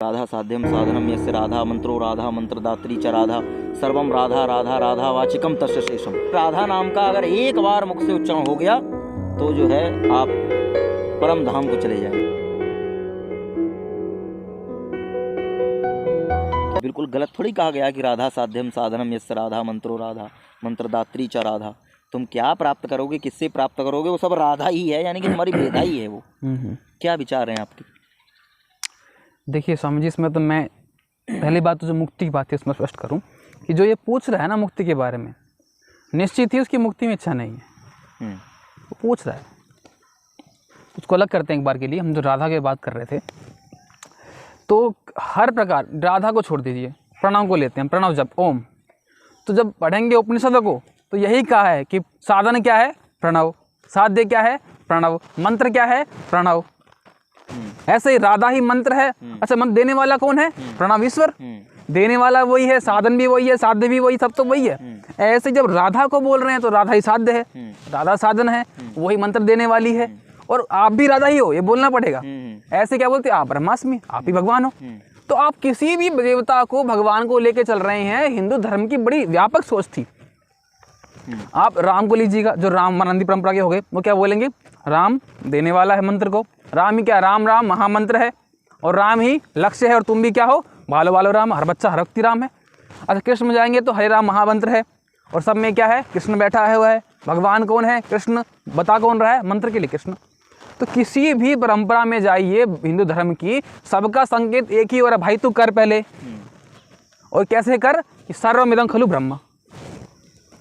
राधा साध्यम साधनम यस्य राधा मंत्रो राधा मंत्रदात्री च राधा सर्वम राधा राधा राधा वाचिकम तस्य शेषम। राधा नाम का अगर एक बार मुख से उच्चारण हो गया तो जो है आप परम धाम को चले जाएंगे। बिल्कुल गलत थोड़ी कहा गया कि राधा साध्यम साधनम यस्य राधा मंत्रो राधा मंत्रदात्री च राधा। तुम क्या प्राप्त करोगे, किससे प्राप्त करोगे, वो सब राधा ही है, यानी कि तुम्हारी वेदा ही है वो। क्या विचार हैं आपके? देखिए स्वामी जी, इसमें तो मैं पहली बात तो जो मुक्ति की बात है उसमें स्पष्ट करूं कि जो ये पूछ रहा है ना मुक्ति के बारे में, निश्चित ही उसकी मुक्ति में इच्छा नहीं है। वो पूछ रहा है, उसको अलग करते हैं एक बार के लिए। हम जो राधा की बात कर रहे थे, तो हर प्रकार राधा को छोड़ दीजिए, प्रणव को लेते हैं, प्रणव जप ओम। तो जब पढ़ेंगे उपनिषदों को तो यही कहा है कि साधन क्या है, प्रणव, साध्य क्या है, प्रणव, मंत्र क्या है, प्रणव। ऐसे ही राधा ही मंत्र है। अच्छा, मंत्र देने वाला कौन है? प्रणव ईश्वर। देने वाला वही है, साधन भी वही है, साध्य भी वही, सब तो वही है। ऐसे जब राधा को बोल रहे हैं तो राधा ही साध्य है, राधा साधन है, वही मंत्र देने वाली है। और आप भी राधा ही हो, ये बोलना पड़ेगा। ऐसे क्या बोलते हैं? आप ब्रह्मास्मि, आप ही भगवान हो। तो आप किसी भी देवता को, भगवान को लेके चल रहे हैं। हिंदू धर्म की बड़ी व्यापक सोच थी। आप राम को लीजिएगा, जो राम मानंदी परंपरा के हो गए, वो क्या बोलेंगे? राम देने वाला है मंत्र को, राम ही क्या, राम राम महामंत्र है, और राम ही लक्ष्य है, और तुम भी क्या हो? बालो बालो राम, हर बच्चा हर व्यक्ति राम है। अच्छा, कृष्ण में जाएंगे तो हरे राम महामंत्र है, और सब में क्या है? कृष्ण बैठा है हुआ है। भगवान कौन है? कृष्ण। बता कौन रहा है मंत्र के लिए? कृष्ण। तो किसी भी परंपरा में जाइए हिंदू धर्म की, सबका संकेत एक ही हो रहा है, भाई तू कर पहले। और कैसे कर? सर्वमिदं खलु ब्रह्म,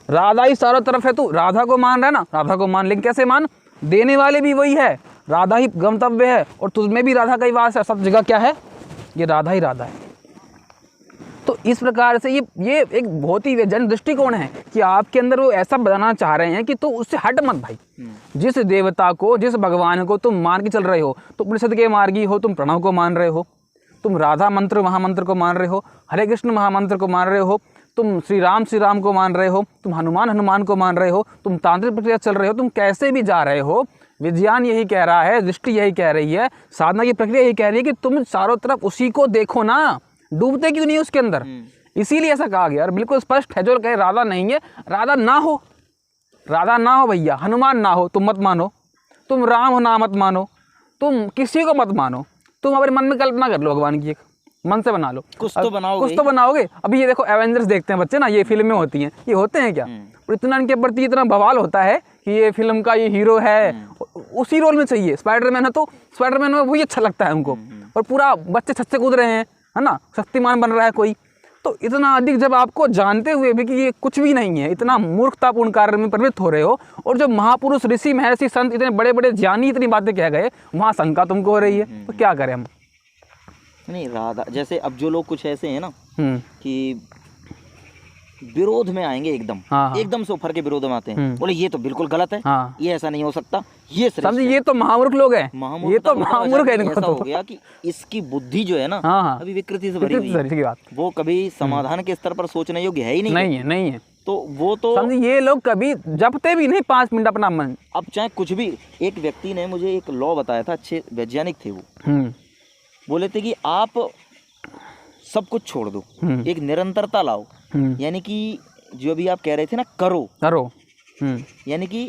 राधा ही चारों तरफ है। तू राधा को मान रहा है ना, राधा को मान, लेकिन कैसे मान? देने वाले भी वही है, राधा ही गंतव्य है, और तुझमें भी राधा का ही वास है। सब जगह क्या है? ये राधा ही राधा है। तो इस प्रकार से ये एक बहुत ही जन दृष्टिकोण है कि आपके अंदर वो ऐसा बनाना चाह रहे हैं कि तू उससे हट मत भाई। जिस देवता को, जिस भगवान को तुम मान के चल रहे हो, तुम उपनिषद के मार्गी हो, तुम प्रणव को मान रहे हो, तुम राधा मंत्र महामंत्र को मान रहे हो, हरे कृष्ण महामंत्र को मान रहे हो, तुम श्री राम को मान रहे हो, तुम हनुमान को मान रहे हो, तुम तांत्रिक प्रक्रिया चल रहे हो, तुम कैसे भी जा रहे हो, विज्ञान यही कह रहा है, दृष्टि यही कह रही है, साधना की प्रक्रिया यही कह रही है कि तुम चारों तरफ उसी को देखो ना, डूबते क्यों नहीं उसके अंदर। इसीलिए ऐसा कहा गया, और बिल्कुल स्पष्ट है। जो कहे राधा नहीं है, राधा ना हो, राधा ना हो भैया, हनुमान ना हो, तुम मत मानो, तुम राम हो ना मत मानो, तुम किसी को मत मानो, तुम अपने मन में कल्पना कर लो भगवान की, एक मन से बना लो, कुछ तो बनाओगे। अभी ये देखो एवेंजर्स देखते हैं बच्चे ना, ये फिल्में होती हैं, ये होते हैं क्या? और इतना इनके प्रति इतना बवाल होता है कि ये फिल्म का ये हीरो है, उसी रोल में चाहिए। स्पाइडरमैन है तो स्पाइडरमैन में वही अच्छा लगता है उनको, और पूरा बच्चे छत से कूद रहे हैं, है ना, शक्तिमान बन रहा है कोई। तो इतना अधिक जब आपको जानते हुए भी कि ये कुछ भी नहीं है, इतना मूर्खतापूर्ण कार्य में प्रवृत्त हो रहे हो, और जब महापुरुष, ऋषि, महर्षि, संत, इतने बड़े बड़े ज्ञानी इतनी बातें कह गए, वहाँ शंका तुमको हो रही है, तो क्या करें हम? नहीं, राधा जैसे अब जो लोग कुछ ऐसे हैं ना कि विरोध में आएंगे एकदम, एकदम से उफर के विरोध में आते हैं, बोले ये तो बिल्कुल गलत है, ये ऐसा नहीं हो सकता, ये समझिए, ये तो महामूर्ख लोग हैं, ये तो महामूर्ख है। ऐसा हो गया कि इसकी बुद्धि जो है ना अभी विकृति से भरी हुई है, वो कभी समाधान के स्तर पर सोचने योग्य है ही नहीं है। तो वो तो समझिए, ये लोग कभी जपते भी नहीं 5 मिनट अपना मन। अब चाहे कुछ भी, एक व्यक्ति ने मुझे एक लॉ बताया था, अच्छे वैज्ञानिक थे वो, बोले थे कि आप सब कुछ छोड़ दो, एक निरंतरता लाओ, यानी कि जो भी आप कह रहे थे ना, करो, यानी कि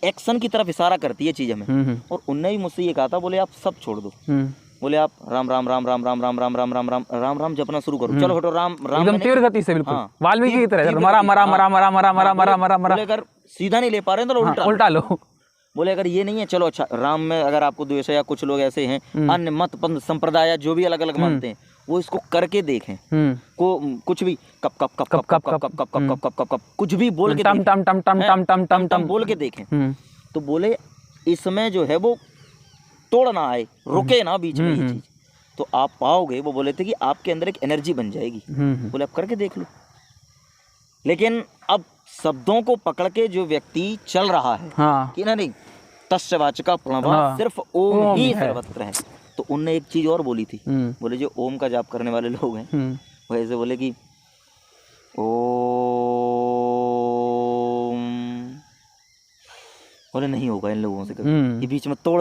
एक्शन की तरफ इशारा करती है चीज हमें। और उनने भी मुझसे ये कहा था, बोले आप सब छोड़ दो, बोले आप राम राम राम राम राम राम राम राम राम राम राम राम जपना शुरू करो, चलो हटो, राम राम एकदम तीव्र गति से, बिल्कुल वाल्मीकि की तरह, मरा मरा मरा मरा मरा मरा मरा मरा मरा। अगर सीधा नहीं ले पा रहे हैं तो उल्टा लो। बोले अगर ये नहीं है, चलो अच्छा, राम में अगर आपको द्वेष है, या कुछ लोग ऐसे हैं अन्य मत पंथ संप्रदाय जो भी अलग अलग मानते हैं, वो इसको करके देखें, को कुछ भी cup cup cup cup cup cup cup cup cup cup cup कुछ भी बोल के टम टम टम टम टम टम टम टम बोल के देखें, तो बोले इसमें जो है वो तोड़ ना आए, रुके ना बीच में ये चीज, तो आप पाओगे। वो बोले थे कि आपके अंदर एक एनर्जी बन जाएगी। बोले आप करके देख लो। लेकिन अब शब्दों को पकड़ के जो व्यक्ति चल रहा है कि नहीं, तस्य वाचका प्रणव, सिर्फ ओम ही सर्वत्र है, तो उनने एक चीज और बोली थी, बोले जो ओम का जाप करने वाले लोग हैं वो ऐसे बोले कि ओम, बोले नहीं होगा इन लोगों से कभी, ये बीच में तोड़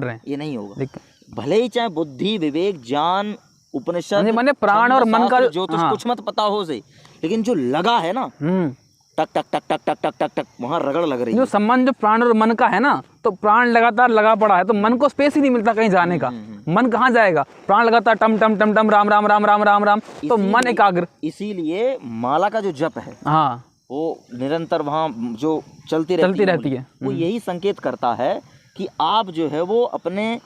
रहे, ये नहीं होगा। भले ही चाहे बुद्धि, विवेक, ज्ञान उपनिषद माने प्राण और मन का ज्योतिष कुछ मत पता हो से, लेकिन जो लगा है ना टक टक टक टक टक टक टक टक वहाँ रगड़ लग रही है। जो संबंध जो प्राण और मन का है ना, तो प्राण लगातार लगा पड़ा है तो मन को स्पेस ही नहीं मिलता कहीं जाने का। मन कहाँ जाएगा? प्राण लगातार टम टम टम टम राम राम राम राम राम राम, तो मन एकाग्र। इसीलिए माला का जो जप है हाँ वो निरंतर वहाँ जो चलती रहती है वो यही संकेत करता है कि आप जो है वो अपने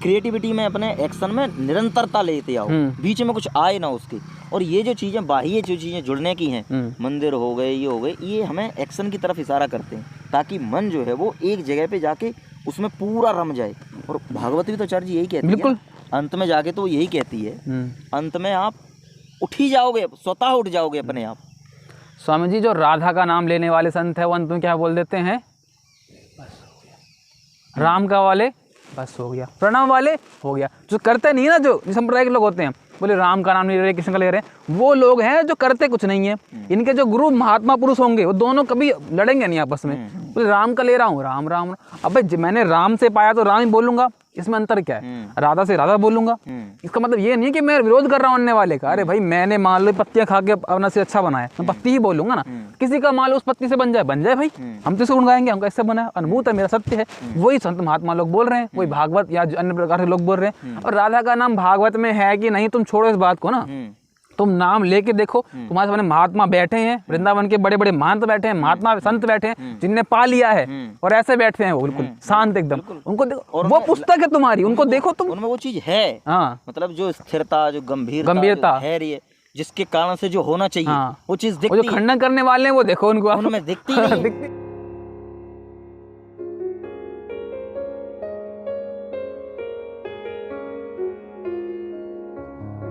क्रिएटिविटी में, अपने एक्शन में निरंतरता लेते आओ, बीच में कुछ आए ना उसके। और ये जो चीज़ें बाह्य जो चीज़ें जुड़ने की हैं, मंदिर हो गए, ये हो गए, ये हमें एक्शन की तरफ इशारा करते हैं ताकि मन जो है वो एक जगह पे जाके उसमें पूरा रम जाए। और भागवत भी तो आचार्य जी यही कहती है, बिल्कुल अंत में जाके तो यही कहती है, अंत में आप उठ ही जाओगे, स्वतः उठ जाओगे अपने आप। स्वामी जी, जो राधा का नाम लेने वाले संत है वो अंत में क्या बोल देते हैं? बस हो गया। राम का वाले बस हो गया, प्रणव वाले हो गया। जो करते नहीं है ना, जो सांप्रदायिक लोग होते हैं, बोले राम का नाम नहीं ले रहे, कृष्ण का ले रहे हैं, वो लोग हैं जो करते कुछ नहीं है। इनके जो गुरु महात्मा पुरुष होंगे वो दोनों कभी लड़ेंगे नहीं आपस में। बोले राम का ले रहा हूँ, राम राम। अबे मैंने राम से पाया तो राम ही बोलूंगा, इसमें अंतर क्या है? राधा से राधा बोलूंगा। इसका मतलब ये नहीं है कि मैं विरोध कर रहा हूँ अन्य वाले का। अरे भाई मैंने मान लो पत्तियां खा के अपना से अच्छा बनाया, मैं पत्ती ही बोलूंगा ना। किसी का मान लो उस पत्ती से बन जाए भाई, हम तो गुण गाएंगे, हम कैसे बना, अनुभूत है, मेरा सत्य है। वही संत महात्मा लोग बोल रहे हैं, वही भागवत या अन्य प्रकार के लोग बोल रहे हैं। और राधा का नाम भागवत में है कि नहीं, तुम छोड़ो इस बात को ना, तुम नाम लेके देखो। तुम्हारे सामने महात्मा बैठे हैं, वृंदावन के बड़े बड़े महंत बैठे हैं, महात्मा संत बैठे हैं जिनने पा लिया है, और ऐसे बैठे हैं वो बिल्कुल शांत एकदम। उनको देखो, और वो पुस्तक है तुम्हारी, उनको देखो तुम, उनमें वो चीज है। हाँ, मतलब जो स्थिरता, जो गंभीरता है, जिसके कारण से जो होना चाहिए वो चीज दिखती है। जो खंडन करने वाले हैं वो देखो, उनको उनमें दिखती नहीं है।